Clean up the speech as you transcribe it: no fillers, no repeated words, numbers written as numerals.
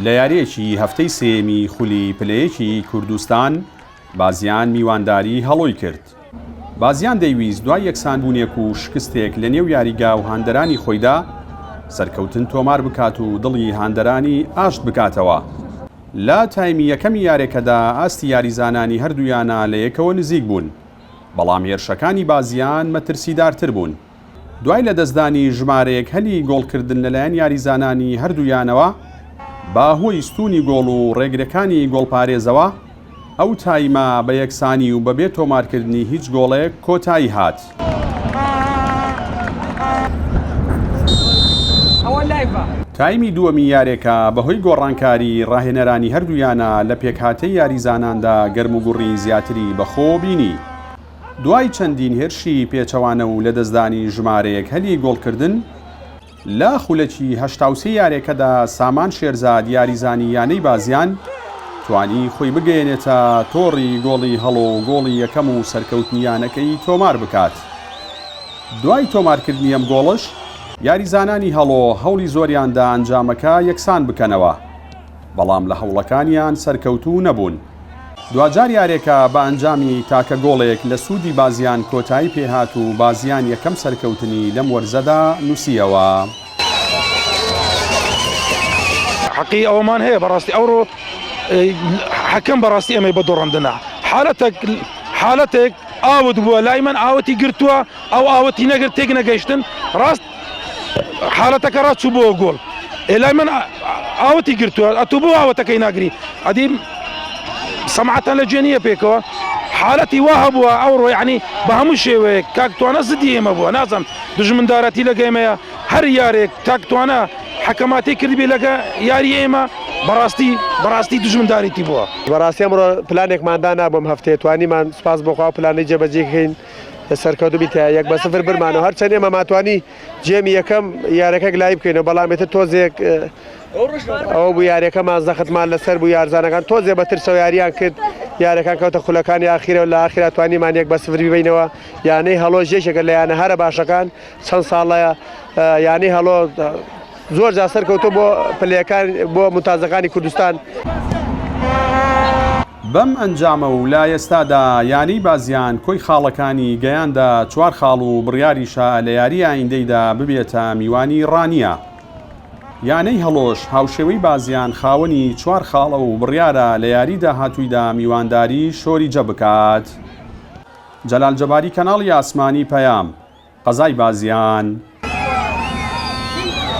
لە یاریەکی هەفتەی سێمی خولی پلەیەکی کوردستان بازیان میوانداری هەڵۆی کرد. بازیان دەیویست دوای یەکسانبوونێک و شکستێک لە نێو یاریگا و هاندەرانی خۆیدا سەرکەوتن تۆمار بکات و دڵی هاندەرانی ئاشت بکاتەوە. لە تایمی یەکەمی یاریەکەدا ئاستی یاریزانانی هەردوویانە لە یەکەوە نزیک بوون، بەڵام هێرشەکانی بازیان مەترسیدارتر بوون. دوای لە دەستدانی ژمارەیەک هەلی گۆڵکردن لەلایەن یاریزانانی هەردوویانەوە باهۆی ستونی گۆڵ و ڕێگرەکانی گۆڵپارێزەوە ئەو تایمە بە یەکسانی و بەبێ تۆمارکردنی هیچ گۆڵێک کۆتایی هات. تایمی دووەمی یاریەکە بەهۆی گۆڕانکاری ڕاهێنەرانی هەردوویانە لە پێکهاتەی یاریزاناندا گەرم و گوڕی زیاتری بەخۆ بینی. دوای چەندین هێرشی پێچەوانە و لە دەستدانی ژمارەیەک هەلی گۆڵکردن لە خولەکی 83 یاریەکەدا سامان شێرزاد یاریزانی یانەی بازیان توانی خۆی بگەێنێتە تۆڕی گۆڵی هەڵۆ و گۆڵی یەکەم و سەرکەوتنیانەکەی تۆمار بکات. دوای تۆمارکردنی ئەم گۆڵش یاریزانانی هەڵۆ هەوڵی زۆریاندا ئەنجامەکە یەکسان بکەنەوە، بەڵام لە هەوڵەکانیان سەرکەوتوو نەبوون. دوجار یارێکە بە ئەنجامی تاکە گۆڵێک لە سوودی بازیان کۆتایی پێهات و بازیان یەکەم سەرکەوتنی لەم وەرزەدا نووسیەوە. حەقی ئەومان هەیە بەڕاستی ئەوڕۆ حەکەم بەڕاستی ئەمەی بە دۆڕاندنە حالەتێک ئاوت بووە لای من ئاوەتی گرتووە ئەو ئاوەتی نەگرت تێک نەگەیشتن ڕاست حالەتەکە ڕاچوو بۆ گۆڵ لای من ئاوەتی گرتووە ئەتوو بۆ ئاوەتەکەی ناگری ئەدی سەمعەتان لە جێنیە پێکەوە حالەتی وا هەبووە ئەوڕۆ یعنی بە هەموو شێوەیەک کاکتوانە زدی ئێمە بووە نازم دژمندارەتی لەگەیمەیە هەر یارێک تاکتوانە حکەماتی کردبی لەگە یاری ئێمە بەڕاستی دژمنداریتی بووە. بەڕاستی ئەمڕۆ پلانێکماندانا بۆم هەفتەیە توانیمان سپاس بۆخوا پلانەی جێبەجێکەین سەرکەوتو بیتە یەک بە سفر برمانەوە هەرچەند ئێمە ماتوانی جێمی یەکەم یارەکەک لای بکەینەوە بەڵام ێتر تۆزێک ئەوە بوو یاریەکەمان زەختمان لەسەر بوو یارزانەکان تۆزێ بەترسەوە یاریان کرد یارەکان کەوتە خولەکانی ئاخیرەوە لە ئاخیرا توانیمان یەک بە سفر ببینەوە. یانەی هەڵۆ ژێشێکە لە یانە هەرە باشەکان چەند ساڵەیە یانەی هەڵۆ زۆر جا سەرکەوتو بۆ پلەکان بۆ متازەکانی کوردستان. بەم ئەنجامە و لای ئێستادا یانی بازیان کۆی خاڵەکانی گەیاندا 4 خاڵ و بڕیاریشە لە یاری ئایندەیدا ببێتە میوانی ڕانیە. یانەی هەڵۆش هاوشێوەی بازیان خاوەنی 4 خاڵە و بڕیارە لە یاری داهاتوویدا میوانداری شۆری جە بکات. جەلال جەباری کەناڵی ئاسمانی پەیام قەزای بازیان